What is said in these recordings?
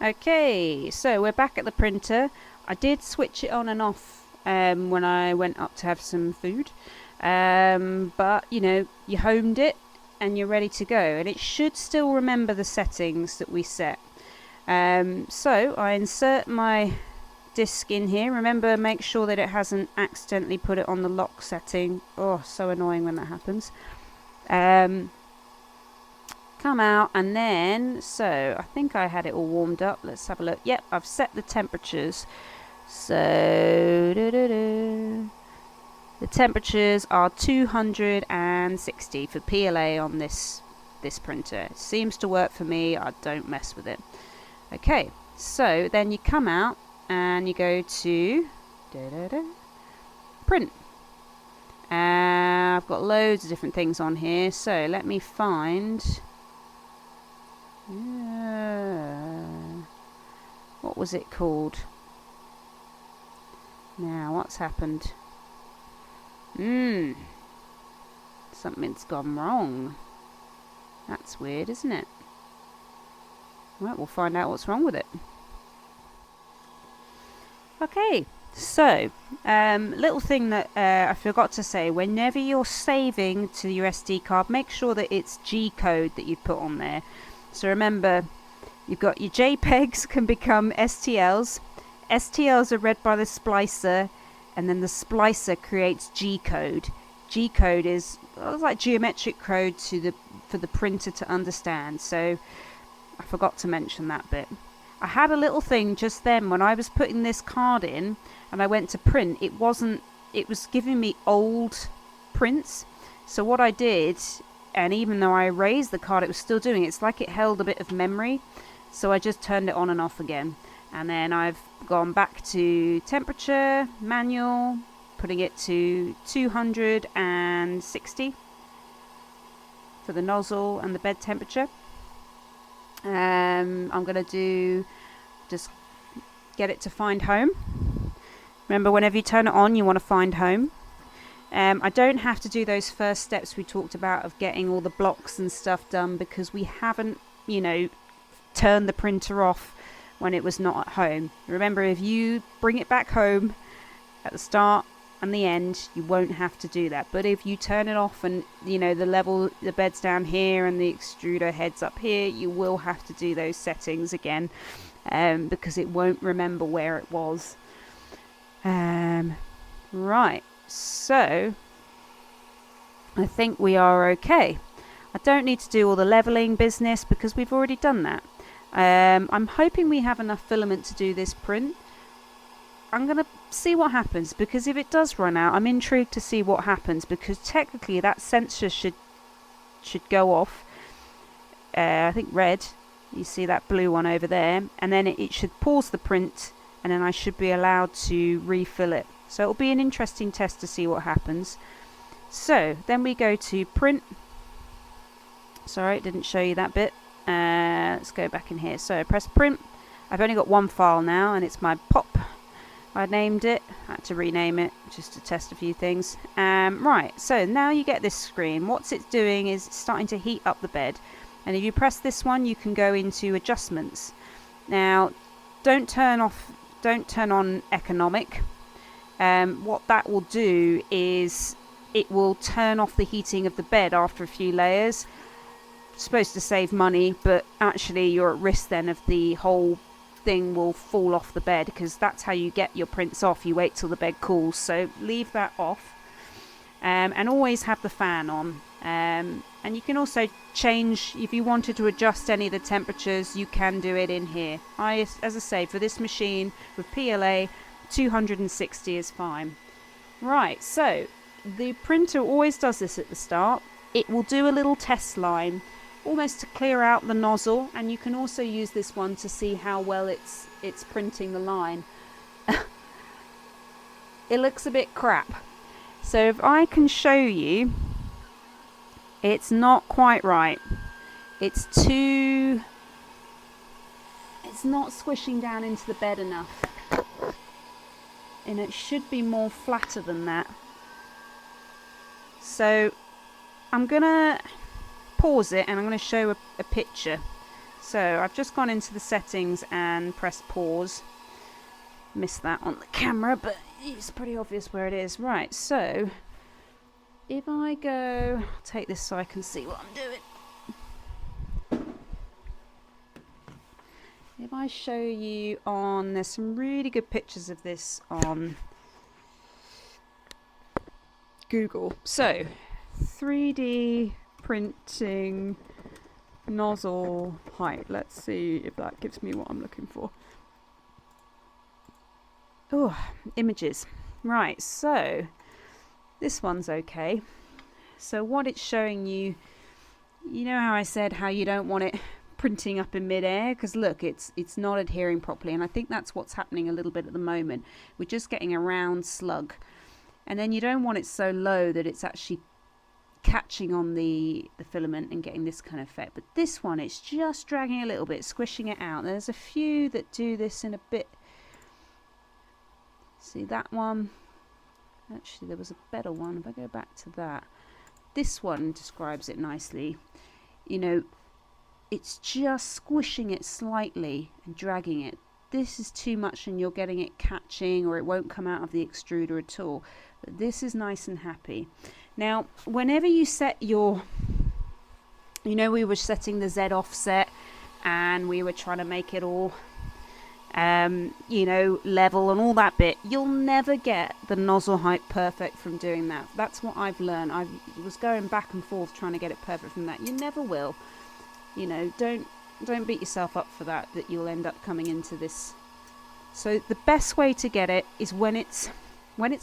Okay, so we're back at the printer. I did switch it on and off when I went up to have some food. But you know, you homed it and you're ready to go, and it should still remember the settings that we set. So I insert my disc in here. Remember, make sure that it hasn't accidentally put it on the lock setting. Oh, so annoying when that happens. Come out, and then, so I think I had it all warmed up. Let's have a look. Yep, I've set the temperatures. So the temperatures are 260 for PLA on this printer. It seems to work for me. I don't mess with it. Okay, so then you come out and you go to print. I've got loads of different things on here, so let me find what was it called? Now, what's happened? Something's gone wrong. That's weird, isn't it? Right, we'll find out what's wrong with it. Okay, so little thing that I forgot to say, whenever you're saving to your SD card, make sure that it's G code that you put on there. So remember, you've got your JPEGs can become STLs. STLs are read by the splicer, and then the splicer creates G code. G code is like geometric code for the printer to understand. So I forgot to mention that bit. I had a little thing just then when I was putting this card in and I went to print. It was giving me old prints. So what I did, and even though I erased the card, it was still doing it. It's like it held a bit of memory. So I just turned it on and off again. And then I've gone back to temperature, manual, putting it to 260 for the nozzle and the bed temperature. I'm going to just get it to find home. Remember, whenever you turn it on, you want to find home. I don't have to do those first steps we talked about of getting all the blocks and stuff done because we haven't, turned the printer off when it was not at home. Remember, if you bring it back home at the start and the end, you won't have to do that. But if you turn it off and, the bed's down here and the extruder head's up here, you will have to do those settings again because it won't remember where it was. Right. So I think we are okay. I don't need to do all the leveling business because we've already done that. I'm hoping we have enough filament to do this print. I'm going to see what happens, because if it does run out, I'm intrigued to see what happens, because technically that sensor should go off. I think red. You see that blue one over there, and then it should pause the print, and then I should be allowed to refill it. So it'll be an interesting test to see what happens. So then we go to print. Sorry, it didn't show you that bit. Let's go back in here. So press print. I've only got one file now, and it's my pop. I named it. I had to rename it just to test a few things. Right, so now you get this screen. What it's doing is it's starting to heat up the bed. And if you press this one, you can go into adjustments. Now, don't turn on economic. What that will do is it will turn off the heating of the bed after a few layers. It's supposed to save money, but actually you're at risk then of the whole thing will fall off the bed, because that's how you get your prints off. You wait till the bed cools, so leave that off, and always have the fan on. And you can also change, if you wanted to adjust any of the temperatures, you can do it in here. As I say, for this machine with PLA, 260 is fine. Right, so the printer always does this at the start. It will do a little test line almost to clear out the nozzle, and you can also use this one to see how well it's printing the line. It looks a bit crap. So if I can show you, it's not quite right. It's not squishing down into the bed enough. And it should be more flatter than that. So I'm going to pause it and I'm going to show a picture. So I've just gone into the settings and pressed pause. Missed that on the camera, but it's pretty obvious where it is. Right, so if I go, I'll take this so I can see what I'm doing. If I show you on, there's some really good pictures of this on Google. So 3D printing nozzle height. Let's see if that gives me what I'm looking for. Oh, images. Right, so this one's okay. So what it's showing you, you know how I said how you don't want it printing up in midair, because look, it's not adhering properly, and I think that's what's happening a little bit at the moment. We're just getting a round slug, and then you don't want it so low that it's actually catching on the filament and getting this kind of effect. But this one, it's just dragging a little bit, squishing it out. There's a few that do this in a bit. See that one? Actually, there was a better one. If I go back to that, this one describes it nicely. You know, it's just squishing it slightly and dragging it. This is too much and you're getting it catching, or it won't come out of the extruder at all. But this is nice and happy. Now, whenever you set your, you know, we were setting the Z offset and we were trying to make it all you know, level and all that bit, you'll never get the nozzle height perfect from doing that. That's what I've learned. I was going back and forth trying to get it perfect from that. You never will. You know, don't beat yourself up for that you'll end up coming into this. So the best way to get it is when it's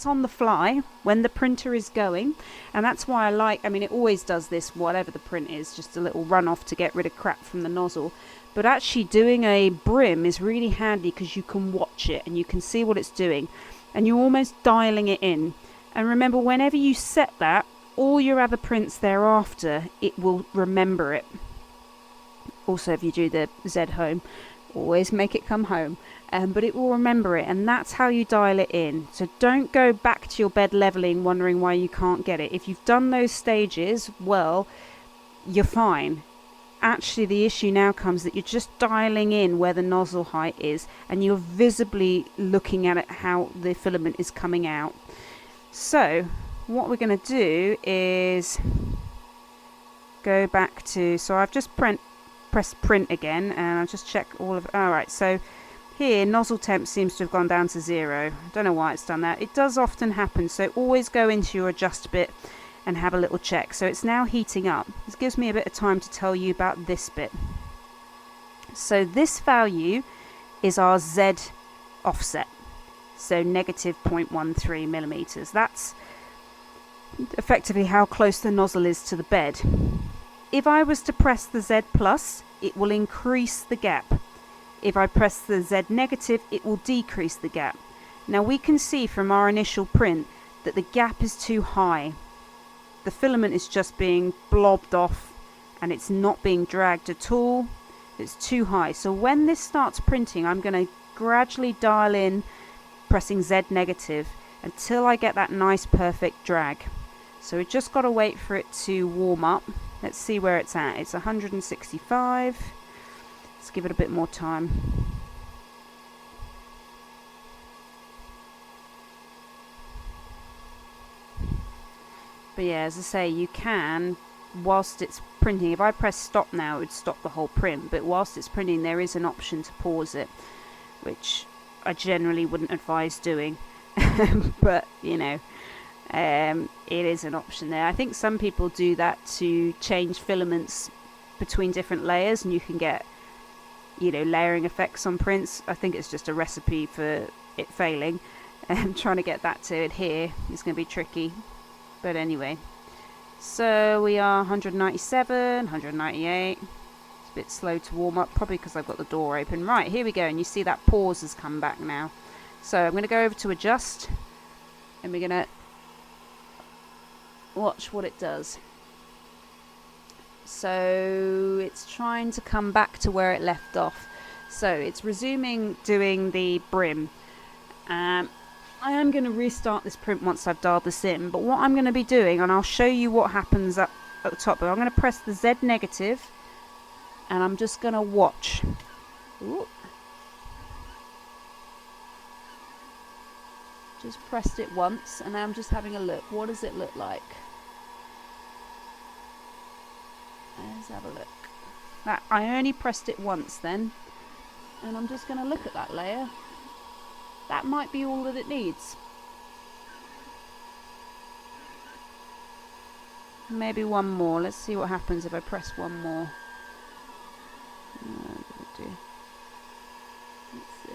on the fly, when the printer is going. And that's why I mean, it always does this, whatever the print is, just a little run off to get rid of crap from the nozzle. But actually doing a brim is really handy because you can watch it and you can see what it's doing, and you're almost dialing it in. And remember, whenever you set that, all your other prints thereafter, it will remember it. Also, if you do the Z home, always make it come home, but it will remember it, and that's how you dial it in. So don't go back to your bed leveling wondering why you can't get it. If you've done those stages, well, you're fine. Actually, the issue now comes that you're just dialing in where the nozzle height is, and you're visibly looking at it, how the filament is coming out. So what we're going to do is go back to, so I've just press print again, and I'll just check all of, alright, so here nozzle temp seems to have gone down to 0. I don't know why it's done that. It does often happen, so always go into your adjust bit and have a little check. So it's now heating up. This gives me a bit of time to tell you about this bit. So this value is our Z offset, so negative 0.13 millimeters. That's effectively how close the nozzle is to the bed. If I was to press the Z plus, it will increase the gap. If I press the Z negative, it will decrease the gap. Now we can see from our initial print that the gap is too high. The filament is just being blobbed off and it's not being dragged at all. It's too high. So when this starts printing, I'm going to gradually dial in, pressing Z negative, until I get that nice perfect drag. So we just got to wait for it to warm up. Let's see where it's at. It's 165. Let's give it a bit more time. But yeah, as I say, you can, whilst it's printing, if I press stop now, it would stop the whole print. But whilst it's printing, there is an option to pause it, which I generally wouldn't advise doing. But, you know, it is an option there. I think some people do that to change filaments between different layers, and you can get, you know, layering effects on prints. I think it's just a recipe for it failing. Trying to get that to adhere is going to be tricky. But anyway, so we are 197, 198. It's a bit slow to warm up, probably because I've got the door open. Right, here we go, and you see that pause has come back now. So I'm going to go over to adjust, and we're going to watch what it does. So it's trying to come back to where it left off. So it's resuming doing the brim. I am going to restart this print once I've dialed this in, but what I'm going to be doing, and I'll show you what happens up at the top, but I'm going to press the Z negative and I'm just going to watch. Ooh. Just pressed it once, and now I'm just having a look. What does it look like? Let's have a look. That, I only pressed it once then, and I'm just going to look at that layer. That might be all that it needs. Maybe one more. Let's see what happens if I press one more. Let's see.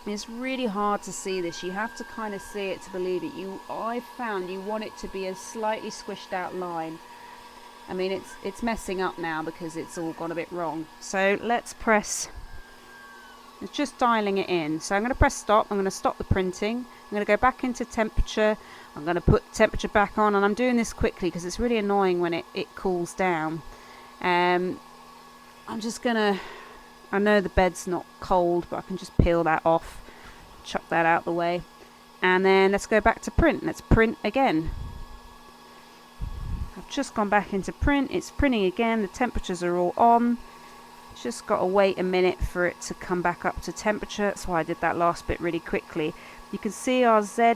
It's really hard to see this. You have to kind of see it to believe it. I found you want it to be a slightly squished out line. I mean, it's messing up now because it's all gone a bit wrong. So let's press. It's just dialing it in. So I'm going to press stop. I'm going to stop the printing. I'm going to go back into temperature. I'm going to put temperature back on, and I'm doing this quickly because it's really annoying when it cools down. I'm just going to, I know the bed's not cold, but I can just peel that off, chuck that out the way. And then let's go back to print. Let's print again. I've just gone back into print. It's printing again. The temperatures are all on. Just got to wait a minute for it to come back up to temperature. That's why I did that last bit really quickly. You can see our Z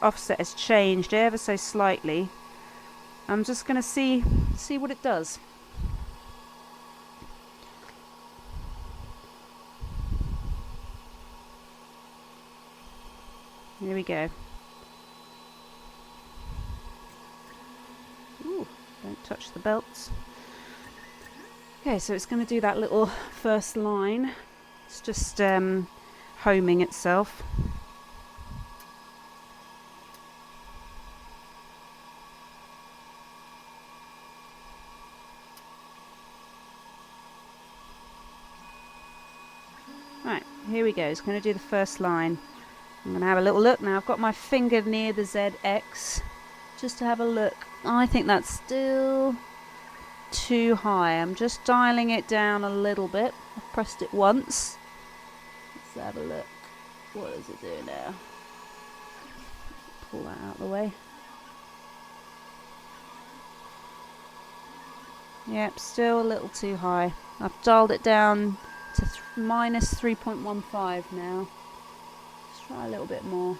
offset has changed ever so slightly. I'm just going to see what it does. Here we go. Ooh, don't touch the belts. Okay, so it's going to do that little first line. It's just homing itself. Right, here we go. It's going to do the first line. I'm going to have a little look now. I've got my finger near the ZX just to have a look. I think that's still too high. I'm just dialing it down a little bit. I've pressed it once. Let's have a look. What does it do now? Pull that out of the way. Yep, still a little too high. I've dialed it down to minus 3.15 now. Let's try a little bit more.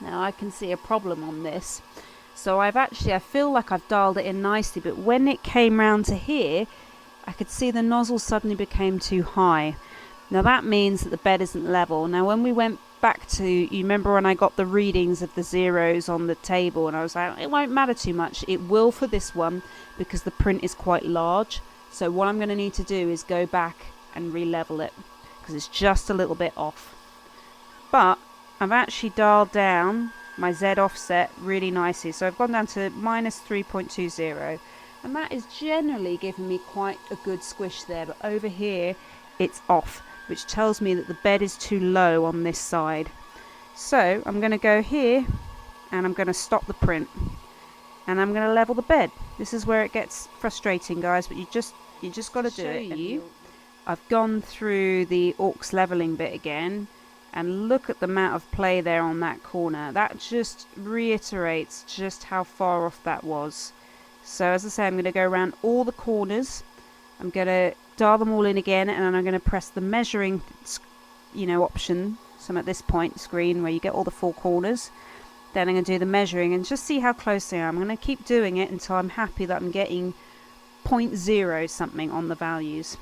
Now I can see a problem on this. So I feel like I've dialed it in nicely, but when it came round to here, I could see the nozzle suddenly became too high. Now that means that the bed isn't level. Now when we went back to, you remember when I got the readings of the zeros on the table, and I was like, it won't matter too much. It will for this one because the print is quite large. So what I'm going to need to do is go back and re-level it because it's just a little bit off. But I've actually dialed down my Z offset really nicely. So I've gone down to minus 3.20, and that is generally giving me quite a good squish there. But over here, it's off, which tells me that the bed is too low on this side. So I'm going to go here, and I'm going to stop the print, and I'm going to level the bed. This is where it gets frustrating, guys, but you just got to do it. I've gone through the aux leveling bit again. And look at the amount of play there on that corner. That just reiterates just how far off that was. So as I say, I'm going to go around all the corners. I'm going to dial them all in again, and then I'm going to press the measuring, option. So I'm at this point screen where you get all the four corners. Then I'm going to do the measuring and just see how close I am. I'm going to keep doing it until I'm happy that I'm getting 0.0 something on the values.